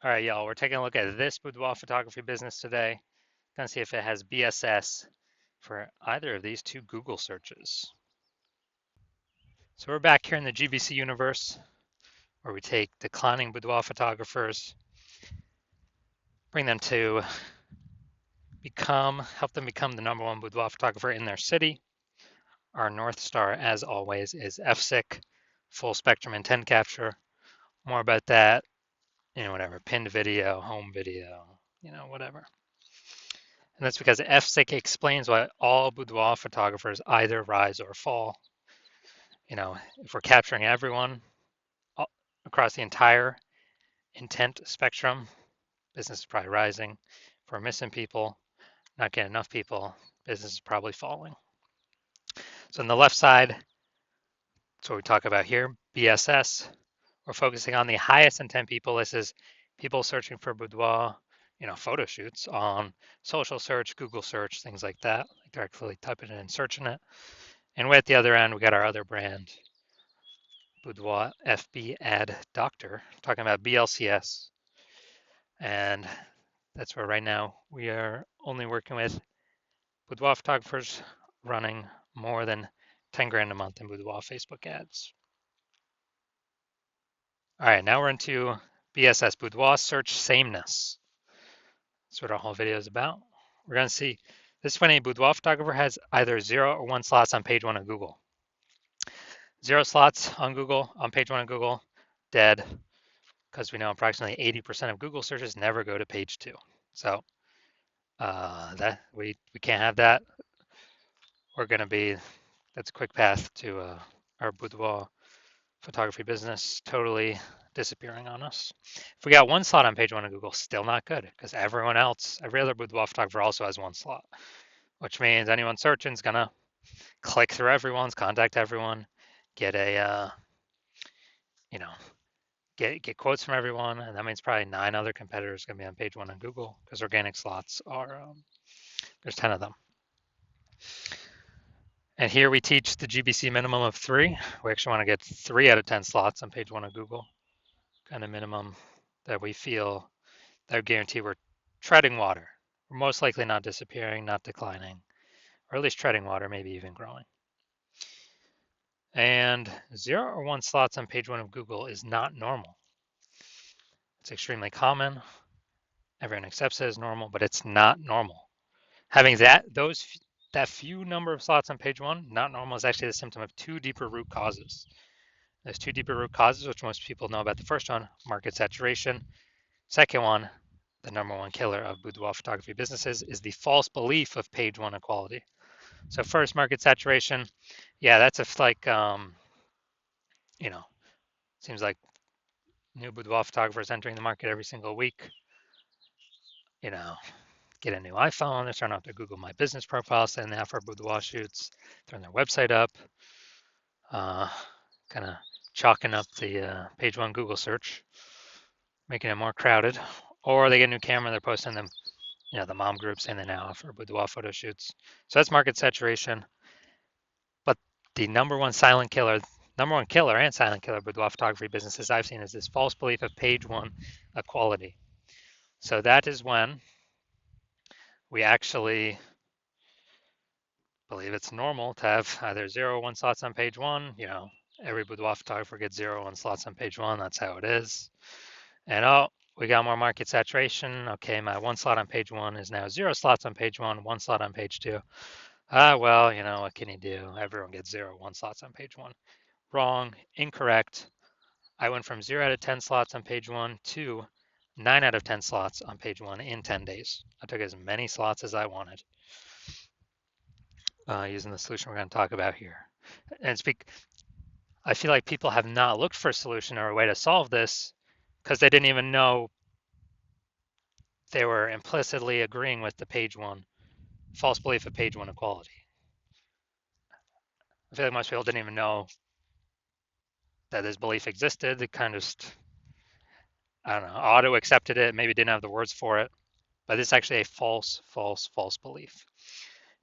All right, y'all, we're taking a look at this boudoir photography business today. Gonna see if it has BSS for either of these two Google searches. So we're back here in the GBC universe where we take declining boudoir photographers, bring them to help them become the #1 boudoir photographer in their city. Our North Star, as always, is FSIC, full spectrum intent capture. More about that, whatever, pinned video, home video, whatever. And that's because FSIC explains why all boudoir photographers either rise or fall. If we're capturing everyone across the entire intent spectrum, business is probably rising. If we're missing people, not getting enough people, business is probably falling. So on the left side, that's what we talk about here, BSS. We're focusing on the highest intent people. This is people searching for boudoir, photo shoots on social search, Google search, things like that, like directly typing it and searching it. And way at the other end, we got our other brand, Boudoir FB Ad Doctor, talking about BLCS. And that's where right now we are only working with boudoir photographers running more than 10 grand a month in boudoir Facebook ads. All right, now we're into BSS, boudoir search sameness. That's what our whole video is about. We're going to see this is when a boudoir photographer has either 0 or 1 slots on page 1 of Google. 0 slots on Google, on page 1 of Google, dead, because we know approximately 80% of Google searches never go to page 2. So that we can't have that. We're going to be, that's a quick path to our boudoir photography business totally disappearing on us. If we got 1 slot on page 1 of Google, still not good, because everyone else, every other boudoir photographer also has 1 slot, which means anyone searching is going to click through everyone's, contact everyone, get a, get quotes from everyone, and that means probably 9 other competitors going to be on page 1 on Google, because organic slots are, there's 10 of them. And here we teach the GBC minimum of 3. We actually want to get 3 out of 10 slots on page 1 of Google, kind of minimum that we feel that would guarantee we're treading water. We're most likely not disappearing, not declining, or at least treading water, maybe even growing. And 0 or 1 slots on page 1 of Google is not normal. It's extremely common. Everyone accepts it as normal, but it's not normal. Having that few number of slots on page 1, not normal, is actually the symptom of 2 deeper root causes. There's 2 deeper root causes, which most people know about. The first one, market saturation. Second one, the #1 killer of boudoir photography businesses, is the false belief of page 1 equality. So first, market saturation. Yeah, that's seems like new boudoir photographers entering the market every single week. Get a new iPhone, they're starting off their Google My Business profile, saying they have for boudoir shoots, throwing their website up, kind of chalking up the page 1 Google search, making it more crowded. Or they get a new camera, they're posting them, the mom group saying they now offer boudoir photo shoots. So that's market saturation. But the #1 silent killer, #1 killer and silent killer boudoir photography businesses I've seen is this false belief of page 1 equality. So that is when we actually believe it's normal to have either 0 or 1 slots on page 1. Every boudoir photographer gets 0 or 1 slots on page 1. That's how it is. And we got more market saturation. Okay, my 1 slot on page 1 is now 0 slots on page 1, 1 slot on page 2. Well, what can you do? Everyone gets 0 or 1 slots on page 1. Wrong, incorrect. I went from 0 out of 10 slots on page 1 to 9 out of 10 slots on page 1 in 10 days. I took as many slots as I wanted using the solution we're going to talk about here. And I feel like people have not looked for a solution or a way to solve this because they didn't even know they were implicitly agreeing with the page 1 false belief of page 1 equality. I feel like most people didn't even know that this belief existed. They kind of just, I don't know, auto accepted it, maybe didn't have the words for it, but it's actually a false belief.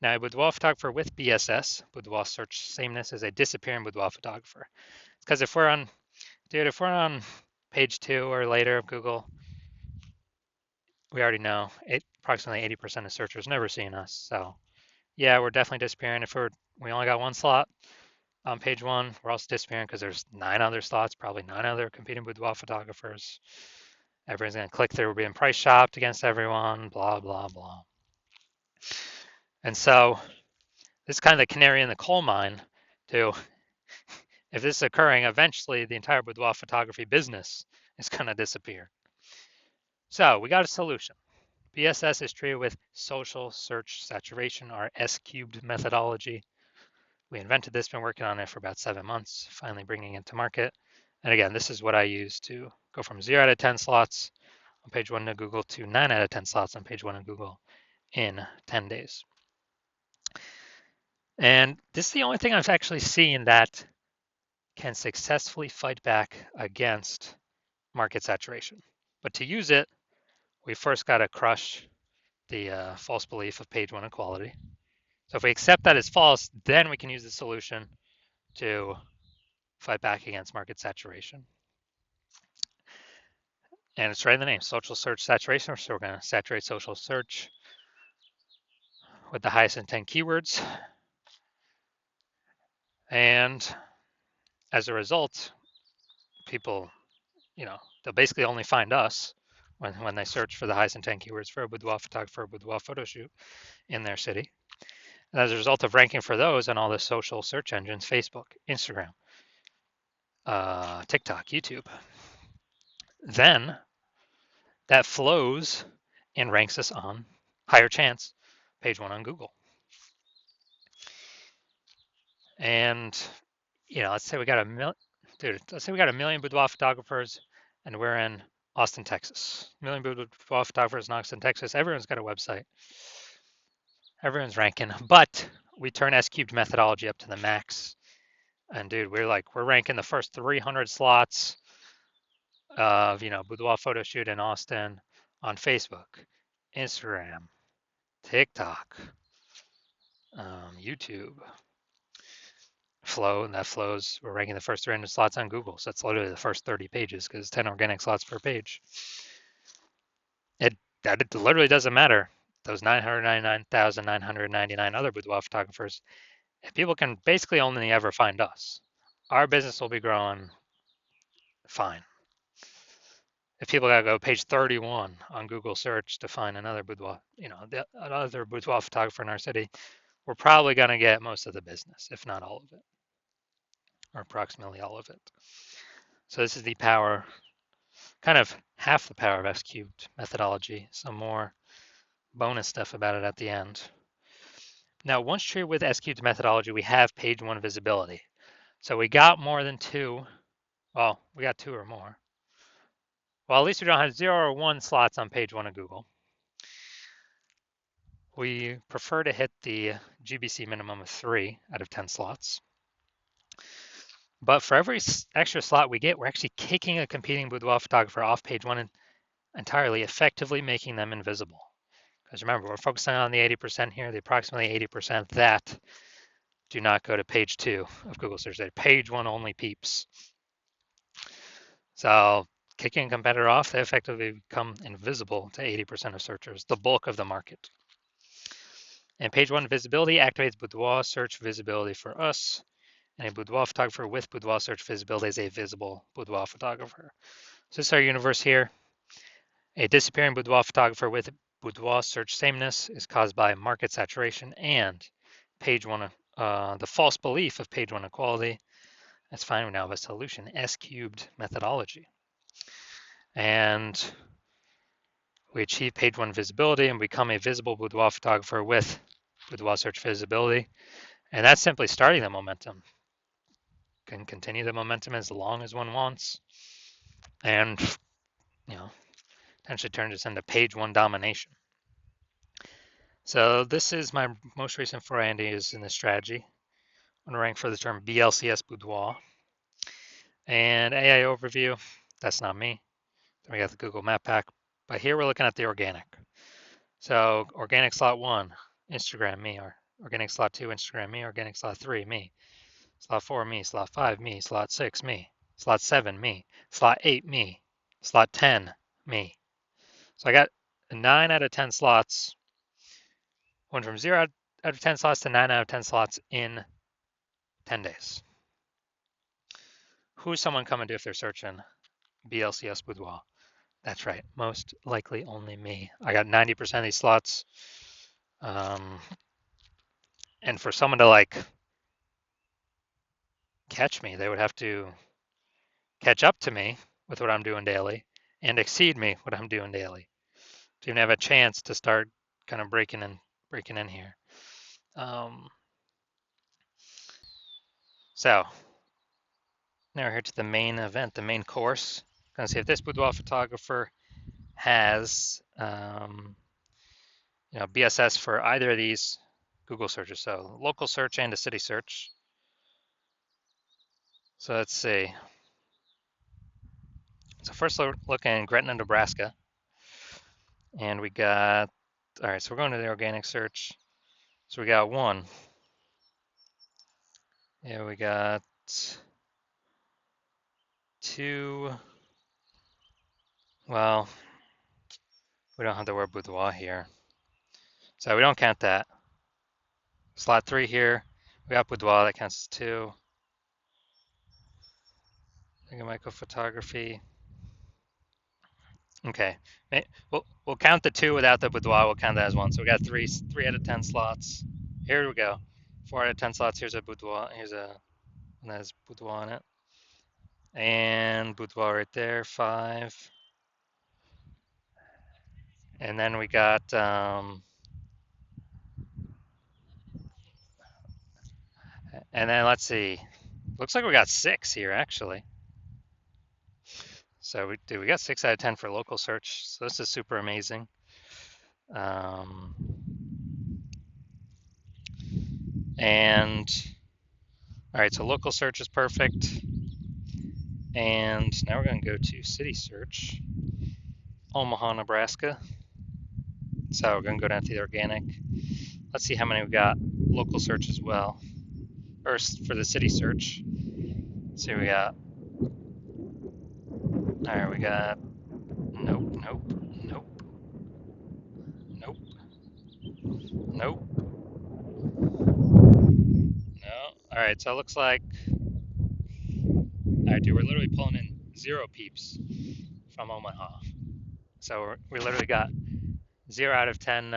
Now, a boudoir photographer with BSS, boudoir search sameness, is a disappearing boudoir photographer. Because if we're on page 2 or later of Google, we already know approximately 80% of searchers never seeing us. So yeah, we're definitely disappearing. If we only got one slot on page one, we're also disappearing because there's 9 other slots, probably 9 other competing boudoir photographers. Everyone's going to click through. We're being price shopped against everyone, blah, blah, blah. And so this is kind of the canary in the coal mine to, if this is occurring, eventually the entire boudoir photography business is going to disappear. So we got a solution. BSS is treated with social search saturation, our S-cubed methodology. We invented this, been working on it for about 7 months, finally bringing it to market. And again, this is what I use to go from 0 out of 10 slots on page 1 of Google to 9 out of 10 slots on page 1 of Google in 10 days. And this is the only thing I've actually seen that can successfully fight back against market saturation. But to use it, we first got to crush the false belief of page 1 equality. So if we accept that as false, then we can use the solution to fight back against market saturation. And it's right in the name, social search saturation. So we're going to saturate social search with the highest intent keywords. And as a result, people, they'll basically only find us when they search for the highest intent keywords for a boudoir photographer, a boudoir photo shoot in their city. And as a result of ranking for those on all the social search engines, Facebook, Instagram, TikTok, YouTube, then that flows and ranks us on higher chance page 1 on Google. And let's say we got a million boudoir photographers and we're in Austin, Texas. A million boudoir photographers in Austin, Texas. Everyone's got a website. Everyone's ranking, but we turn S-cubed methodology up to the max. And dude, we're ranking the first 300 slots of, boudoir photo shoot in Austin on Facebook, Instagram, TikTok, YouTube, Flow, and that flows. We're ranking the first 300 slots on Google. So that's literally the first 30 pages because 10 organic slots per page. It literally doesn't matter. Those 999,999 other boudoir photographers, if people can basically only ever find us, our business will be growing fine. If people gotta go page 31 on Google search to find another boudoir, another boudoir photographer in our city, we're probably gonna get most of the business, if not all of it, or approximately all of it. So this is the power, kind of half the power of S-cubed methodology. Some more bonus stuff about it at the end. Now, once treated with S-cubed methodology, we have page 1 visibility. So we got more than 2. Well, we got 2 or more. Well, at least we don't have 0 or 1 slots on page 1 of Google. We prefer to hit the GBC minimum of 3 out of 10 slots. But for every extra slot we get, we're actually kicking a competing boudoir photographer off page 1 and entirely, effectively making them invisible. Because remember, we're focusing on the 80% here, the approximately 80% that do not go to page 2 of Google search. They're page 1 only peeps. So kicking a competitor off, they effectively become invisible to 80% of searchers, the bulk of the market. And page 1 visibility activates boudoir search visibility for us. And a boudoir photographer with boudoir search visibility is a visible boudoir photographer. So this is our universe here. A disappearing boudoir photographer with boudoir search sameness is caused by market saturation and page 1, the false belief of page 1 equality. That's fine. We now have a solution, S-cubed methodology. And we achieve page 1 visibility and become a visible boudoir photographer with boudoir search visibility. And that's simply starting the momentum. Can continue the momentum as long as one wants. And, potentially turn this into page 1 domination. So this is my most recent foray in this strategy. I'm going to rank for the term BLCS boudoir. And AI overview, that's not me. Then we got the Google Map Pack. But here we're looking at the organic. So organic slot 1, Instagram, me. Or organic slot 2, Instagram, me. Organic slot 3, me. Slot 4, me. Slot 5, me. Slot 6, me. Slot 7, me. Slot 8, me. Slot 10, me. So I got 9 out of 10 slots went from 0 out of 10 slots to 9 out of 10 slots in 10 days. Who's someone coming to if they're searching BLCS Boudoir? That's right. Most likely only me. I got 90% of these slots. And for someone to like catch me, they would have to catch up to me with what I'm doing daily and exceed me what I'm doing daily to even have a chance to start kind of breaking in here. So now we're here to the main event, the main course. Gonna see if this boudoir photographer has BSS for either of these Google searches, so local search and a city search. So let's see. So first look in Gretna, Nebraska, and we got, all right, so we're going to the organic search. So we got one. Yeah, we got two. Well, we don't have the word boudoir here, so we don't count that. Slot 3 here, we got boudoir, that counts as 2. I think micro photography. Okay, we'll count the 2 without the boudoir. We'll count that as 1. So we got 3 out of 10 slots. Here we go. 4 out of 10 slots. Here's a boudoir. Here's a one that has boudoir on it, and boudoir right there. 5. And then we got and then let's see. Looks like we got 6 here actually. So we got 6 out of 10 for local search. So this is super amazing. And all right, so local search is perfect. And now we're going to go to city search, Omaha, Nebraska. So we're going to go down to the organic. Let's see how many we got local search as well. First for the city search. See what we got. All right, we got nope, no. All right, so it looks like, all right, dude, we're literally pulling in 0 peeps from Omaha. So we literally got 0 out of 10.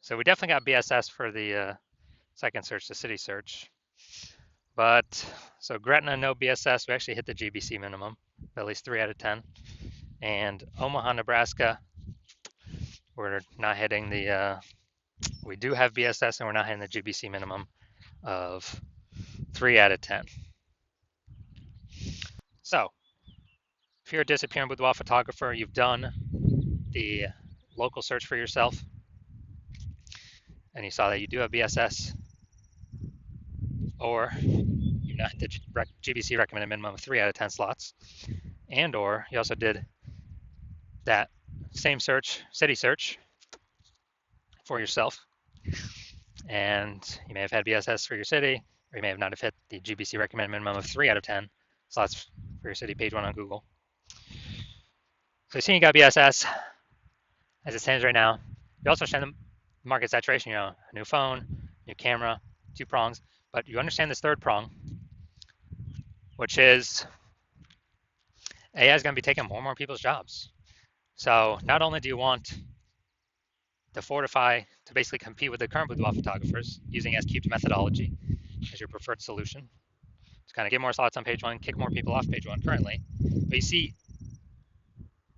So we definitely got BSS for the second search, the city search. But so Gretna, no BSS. We actually hit the GBC minimum, at least 3 out of 10. And Omaha, Nebraska, we're not hitting the, we do have BSS and we're not hitting the GBC minimum of 3 out of 10. So if you're a disappearing boudoir photographer, you've done the local search for yourself, and you saw that you do have BSS, or you've not hit the GBC recommended minimum of 3 out of 10 slots, and or you also did that same search, city search, for yourself, and you may have had BSS for your city, or you may have not have hit the GBC recommended minimum of 3 out of 10 slots for your city page 1 on Google. So you see you got BSS as it stands right now. You also understand the market saturation, a new phone, new camera, 2 prongs, but you understand this 3rd prong, which is AI is going to be taking more and more people's jobs. So not only do you want to fortify to basically compete with the current boudoir photographers using S-cubed methodology as your preferred solution to kind of get more slots on page 1, kick more people off page 1 currently. But you see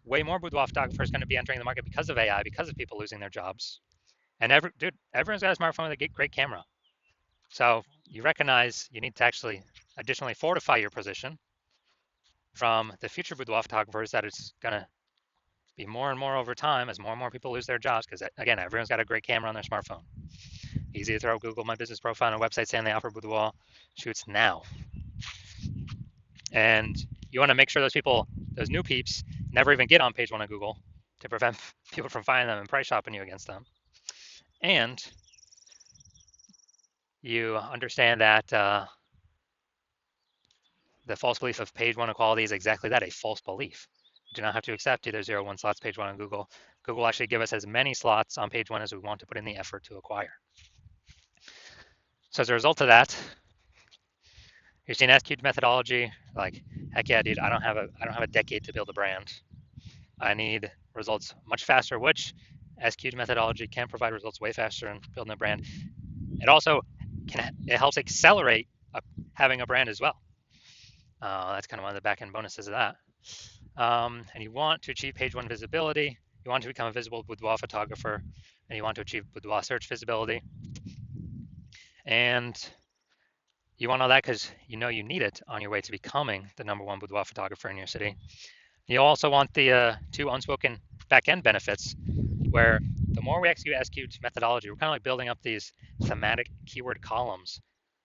way more boudoir photographers going to be entering the market because of AI, because of people losing their jobs. And everyone's got a smartphone with a great camera. So you recognize you need to actually additionally fortify your position from the future boudoir photographers that it's going to be more and more over time as more and more people lose their jobs, because again, everyone's got a great camera on their smartphone. Easy to throw Google My Business Profile on a website saying they offer boudoir shoots now. And you want to make sure those people, those new peeps, never even get on page 1 of Google to prevent people from finding them and price shopping you against them. And you understand that the false belief of page 1 equality is exactly that, a false belief. do not have to accept either 0 or 1 slots page 1 on Google. Google will actually give us as many slots on page 1 as we want to put in the effort to acquire. So as a result of that, you're seeing SQ'd methodology, like, heck yeah, dude, I don't have a decade to build a brand. I need results much faster, which SQ'd methodology can provide results way faster in building a brand. It also it helps accelerate having a brand as well. That's kind of one of the back end bonuses of that. And you want to achieve page 1 visibility. You want to become a visible boudoir photographer, and you want to achieve boudoir search visibility. And you want all that because you know you need it on your way to becoming the #1 boudoir photographer in your city. You also want the 2 unspoken back-end benefits, where the more we execute SQ'd methodology, we're kind of like building up these thematic keyword columns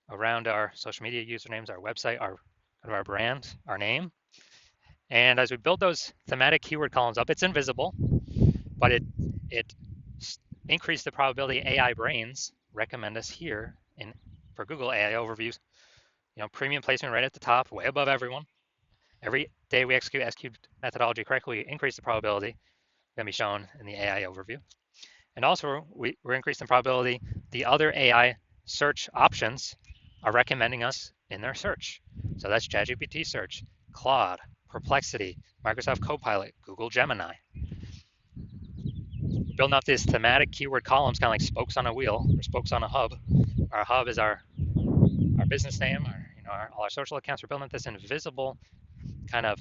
around our social media usernames, our website, our brand, our name. And as we build those thematic keyword columns up, it's invisible, but it increased the probability AI brains recommend us here for Google AI overviews. Premium placement right at the top, way above everyone. Every day we execute SQ'd methodology correctly, we increase the probability going to be shown in the AI overview. And also, we're increasing the probability the other AI search options are recommending us in their search. So that's ChatGPT search, Claude, Perplexity, Microsoft Copilot, Google Gemini. Building up these thematic keyword columns, kind of like spokes on a wheel or spokes on a hub. Our hub is our business name, all our social accounts. We're building up this invisible kind of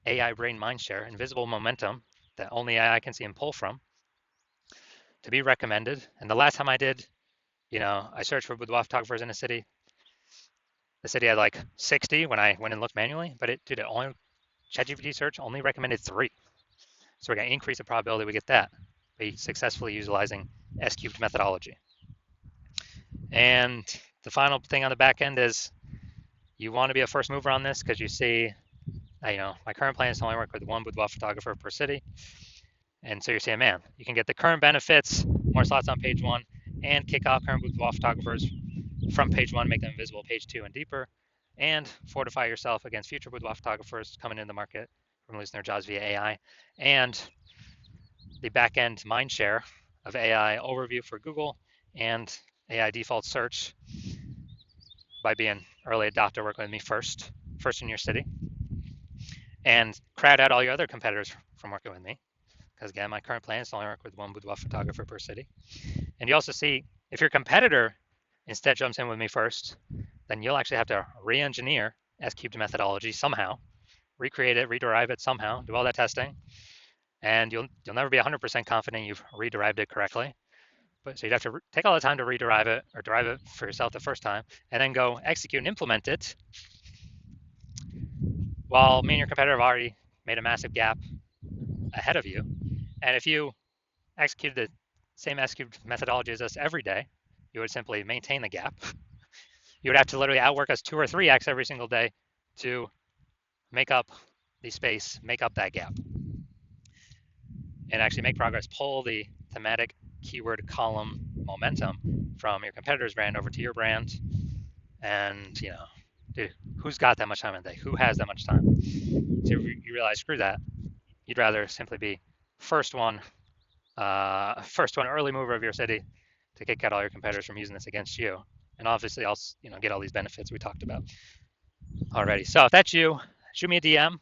AI brain mindshare, invisible momentum that only AI can see and pull from to be recommended. And the last time I did, I searched for boudoir photographers in a city. The city had like 60 when I went and looked manually, but ChatGPT search only recommended 3. So we're going to increase the probability we get that by successfully utilizing SQ'd methodology. And the final thing on the back end is you want to be a first mover on this because you see, my current plan is to only work with 1 boudoir photographer per city. And so you're saying, man, you can get the current benefits, more slots on page 1, and kick off current boudoir photographers from page 1, make them visible page 2 and deeper, and fortify yourself against future boudoir photographers coming into the market from losing their jobs via AI, and the back-end mindshare of AI overview for Google and AI default search by being early adopter, working with me first in your city, and crowd out all your other competitors from working with me. Because again, my current plan is to only work with 1 boudoir photographer per city. And you also see, if your competitor instead jumps in with me first, then you'll actually have to re-engineer SQ'd methodology somehow, recreate it, rederive it somehow, do all that testing, and you'll never be 100% confident you've rederived it correctly. So you'd have to take all the time to rederive it or derive it for yourself the first time, and then go execute and implement it, while me and your competitor have already made a massive gap ahead of you. And if you executed the same SQ'd methodology as us every day, you would simply maintain the gap. You would have to literally outwork us 2 or 3x every single day to make up the space, make up that gap, and actually make progress, pull the thematic keyword column momentum from your competitor's brand over to your brand. And, dude, who's got that much time in the day? Who has that much time? So you realize, screw that. You'd rather simply be first one early mover of your city to kick out all your competitors from using this against you. And obviously I'll get all these benefits we talked about already. So if that's you, shoot me a DM.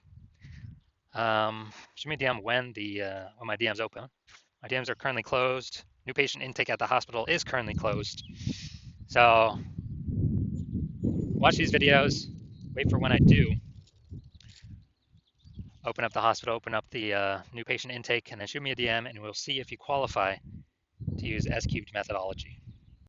Shoot me a DM when my DM's open. My DMs are currently closed. New patient intake at the hospital is currently closed. So watch these videos. Wait for when I do open up the hospital, open up the new patient intake, and then shoot me a DM, and we'll see if you qualify to use SQ'd methodology.